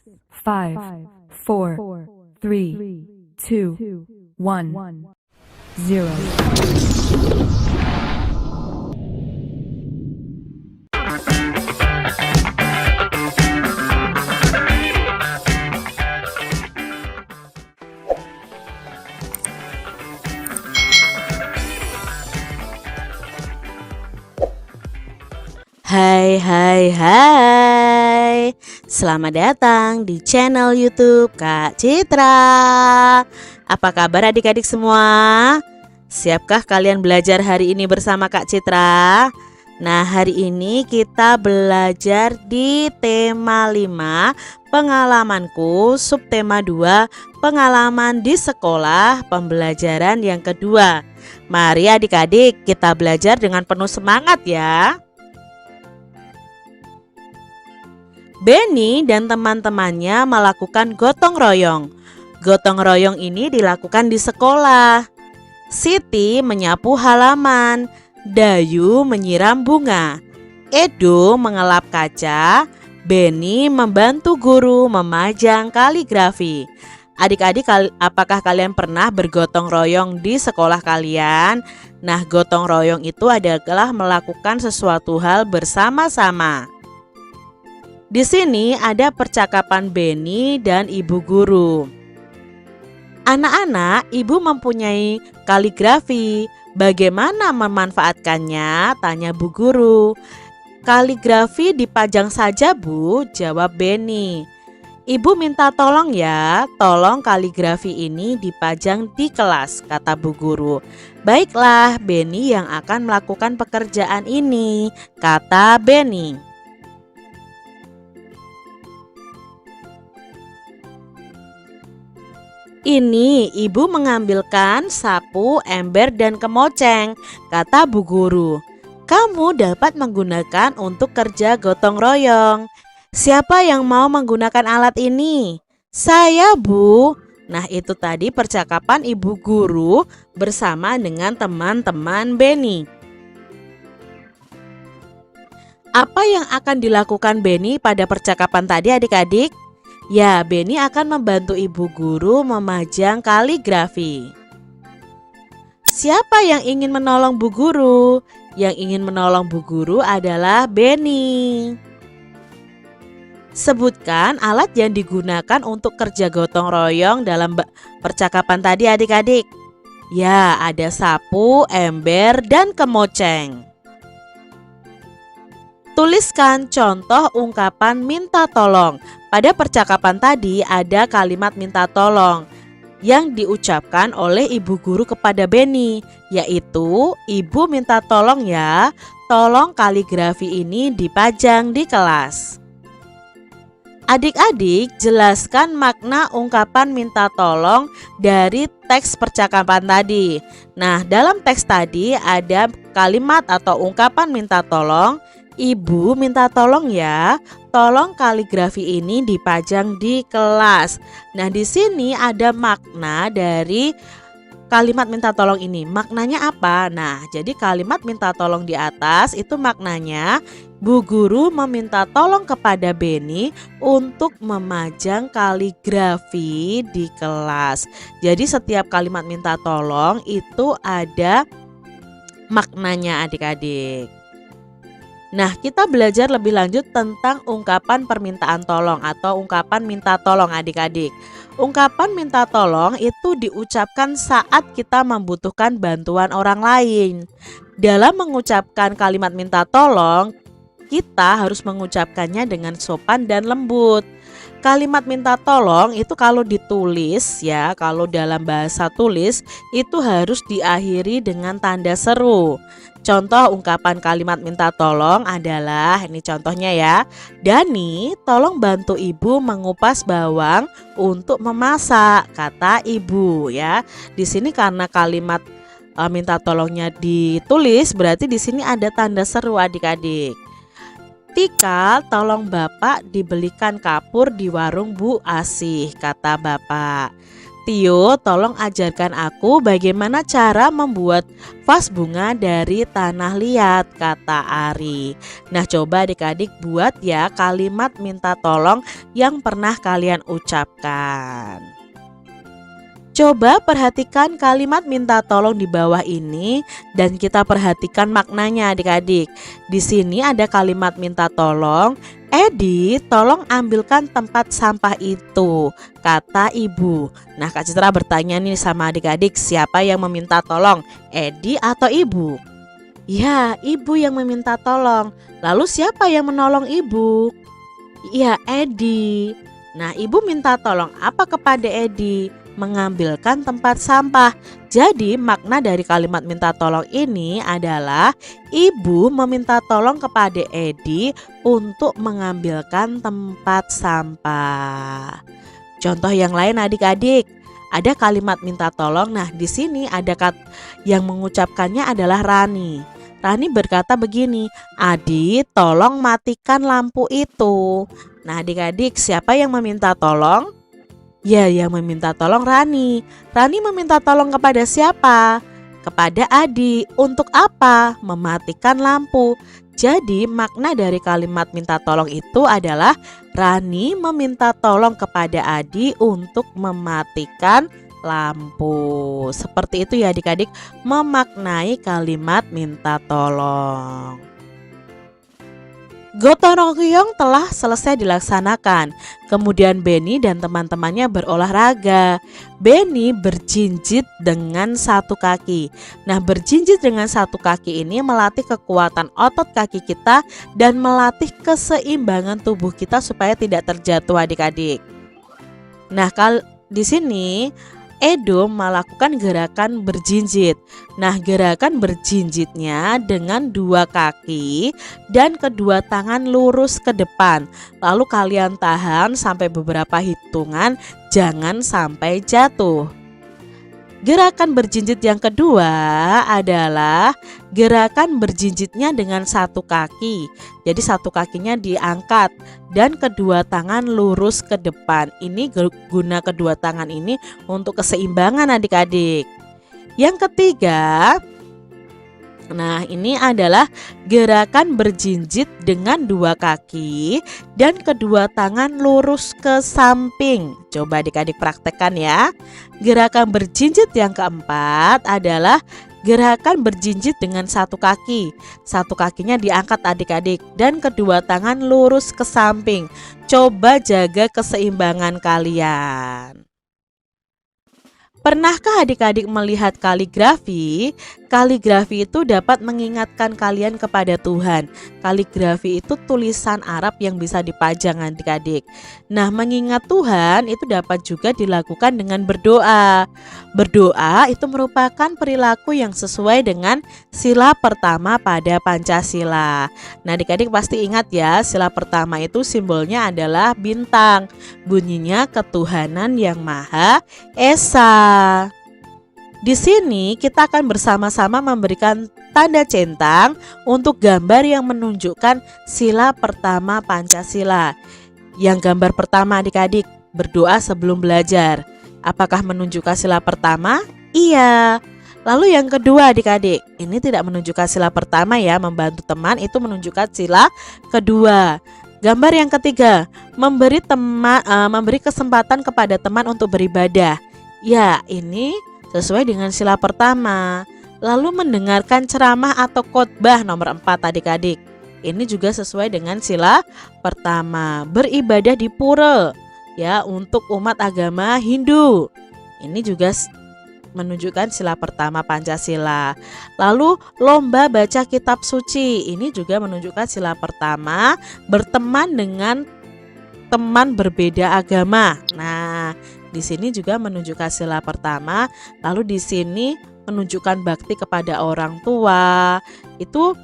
5, 4, 3, 2, 1, 0. Hai, selamat datang di channel YouTube Kak Citra. Apa kabar adik-adik semua? Siapkah kalian belajar hari ini bersama Kak Citra? Nah, hari ini kita belajar di tema 5 pengalamanku, subtema 2 pengalaman di sekolah, pembelajaran yang kedua. Mari adik-adik kita belajar dengan penuh semangat ya. Benny dan teman-temannya melakukan gotong royong. Gotong royong ini dilakukan di sekolah. Siti menyapu halaman, Dayu menyiram bunga, Edo mengelap kaca, Benny membantu guru memajang kaligrafi. Adik-adik, apakah kalian pernah bergotong royong di sekolah kalian? Nah, gotong royong itu adalah melakukan sesuatu hal bersama-sama. Di sini ada percakapan Benny dan ibu guru. Anak-anak, ibu mempunyai kaligrafi. Bagaimana memanfaatkannya? Tanya bu guru. Kaligrafi dipajang saja bu, jawab Benny. Ibu minta tolong ya, tolong kaligrafi ini dipajang di kelas, kata bu guru. Baiklah, Benny yang akan melakukan pekerjaan ini, kata Benny. Ini ibu mengambilkan sapu, ember, dan kemoceng, kata bu guru. Kamu dapat menggunakan untuk kerja gotong royong. Siapa yang mau menggunakan alat ini? Saya bu. Nah, itu tadi percakapan ibu guru bersama dengan teman-teman Benny. Apa yang akan dilakukan Benny pada percakapan tadi adik-adik? Ya, Benny akan membantu ibu guru memajang kaligrafi. Siapa yang ingin menolong bu guru? Yang ingin menolong bu guru adalah Benny. Sebutkan alat yang digunakan untuk kerja gotong royong dalam percakapan tadi adik-adik. Ya, ada sapu, ember, dan kemoceng. Tuliskan contoh ungkapan minta tolong. Pada percakapan tadi ada kalimat minta tolong yang diucapkan oleh ibu guru kepada Benny, yaitu, ibu minta tolong ya, tolong kaligrafi ini dipajang di kelas. Adik-adik, jelaskan makna ungkapan minta tolong dari teks percakapan tadi. Nah, dalam teks tadi ada kalimat atau ungkapan minta tolong. Ibu minta tolong ya, tolong kaligrafi ini dipajang di kelas. Nah, di sini ada makna dari kalimat minta tolong ini. Maknanya apa? Nah, jadi kalimat minta tolong di atas itu maknanya bu guru meminta tolong kepada Benny untuk memajang kaligrafi di kelas. Jadi setiap kalimat minta tolong itu ada maknanya adik-adik. Nah, kita belajar lebih lanjut tentang ungkapan permintaan tolong atau ungkapan minta tolong adik-adik. Ungkapan minta tolong itu diucapkan saat kita membutuhkan bantuan orang lain. Dalam mengucapkan kalimat minta tolong, kita harus mengucapkannya dengan sopan dan lembut. Kalimat minta tolong itu kalau ditulis ya, kalau dalam bahasa tulis itu harus diakhiri dengan tanda seru. Contoh ungkapan kalimat minta tolong adalah, ini contohnya ya. Dani, tolong bantu ibu mengupas bawang untuk memasak, kata ibu ya. Di sini karena kalimat minta tolongnya ditulis, berarti di sini ada tanda seru adik-adik. Tika, tolong bapak dibelikan kapur di warung Bu Asih, kata bapak. Tio, tolong ajarkan aku bagaimana cara membuat vas bunga dari tanah liat, kata Ari. Nah, coba adik-adik buat ya kalimat minta tolong yang pernah kalian ucapkan. Coba perhatikan kalimat minta tolong di bawah ini dan kita perhatikan maknanya adik-adik. Di sini ada kalimat minta tolong, Edi, tolong ambilkan tempat sampah itu, kata ibu. Nah, Kak Citra bertanya nih sama adik-adik, siapa yang meminta tolong, Edi atau ibu? Ya, ibu yang meminta tolong. Lalu siapa yang menolong ibu? Ya, Edi. Nah, ibu minta tolong apa kepada Edi? Mengambilkan tempat sampah. Jadi makna dari kalimat minta tolong ini adalah ibu meminta tolong kepada Edi untuk mengambilkan tempat sampah. Contoh yang lain adik-adik, ada kalimat minta tolong. Nah, di sini ada yang mengucapkannya adalah Rani. Rani berkata begini, Adi, tolong matikan lampu itu. Nah, adik-adik, siapa yang meminta tolong? Ya, yang meminta tolong Rani. Rani meminta tolong kepada siapa? Kepada Adi. Untuk apa? Mematikan lampu. Jadi makna dari kalimat minta tolong itu adalah Rani meminta tolong kepada Adi untuk mematikan lampu. Seperti itu ya adik-adik, memaknai kalimat minta tolong. Gotong royong telah selesai dilaksanakan. Kemudian Benny dan teman-temannya berolahraga. Benny berjinjit dengan satu kaki. Nah, berjinjit dengan satu kaki ini melatih kekuatan otot kaki kita dan melatih keseimbangan tubuh kita supaya tidak terjatuh adik-adik. Nah, di sini Edo melakukan gerakan berjinjit. Nah, gerakan berjinjitnya dengan dua kaki dan kedua tangan lurus ke depan. Lalu kalian tahan sampai beberapa hitungan, jangan sampai jatuh. Gerakan berjinjit yang kedua adalah gerakan berjinjitnya dengan satu kaki. Jadi satu kakinya diangkat dan kedua tangan lurus ke depan. Ini guna kedua tangan ini untuk keseimbangan adik-adik. Yang ketiga, nah ini adalah gerakan berjinjit dengan dua kaki dan kedua tangan lurus ke samping. Coba adik-adik praktekkan ya. Gerakan berjinjit yang keempat adalah gerakan berjinjit dengan satu kaki. Satu kakinya diangkat adik-adik dan kedua tangan lurus ke samping. Coba jaga keseimbangan kalian. Pernahkah adik-adik melihat kaligrafi? Kaligrafi itu dapat mengingatkan kalian kepada Tuhan. Kaligrafi itu tulisan Arab yang bisa dipajang adik-adik. Nah, mengingat Tuhan itu dapat juga dilakukan dengan berdoa. Berdoa itu merupakan perilaku yang sesuai dengan sila pertama pada Pancasila. Nah, adik-adik pasti ingat ya, sila pertama itu simbolnya adalah bintang. Bunyinya ketuhanan yang Maha Esa. Di sini kita akan bersama-sama memberikan tanda centang untuk gambar yang menunjukkan sila pertama Pancasila. Yang gambar pertama adik-adik, berdoa sebelum belajar. Apakah menunjukkan sila pertama? Iya. Lalu yang kedua adik-adik, ini tidak menunjukkan sila pertama ya, membantu teman itu menunjukkan sila kedua. Gambar yang ketiga, memberi kesempatan kepada teman untuk beribadah. Ya, ini sesuai dengan sila pertama. Lalu mendengarkan ceramah atau khotbah nomor 4 adik-adik. Ini juga sesuai dengan sila pertama. Beribadah di pura ya untuk umat agama Hindu. Ini juga menunjukkan sila pertama Pancasila. Lalu lomba baca kitab suci. Ini juga menunjukkan sila pertama, berteman dengan teman berbeda agama. Nah, di sini juga menunjukkan sila pertama. Lalu di sini menunjukkan bakti kepada orang tua. Itu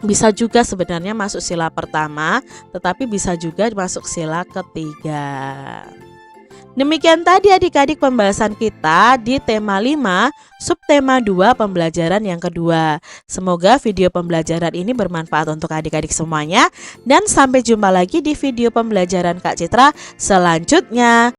bisa juga sebenarnya masuk sila pertama, tetapi bisa juga masuk sila ketiga. Demikian tadi adik-adik pembahasan kita di tema 5, subtema 2 pembelajaran yang kedua. Semoga video pembelajaran ini bermanfaat untuk adik-adik semuanya. Dan sampai jumpa lagi di video pembelajaran Kak Citra selanjutnya.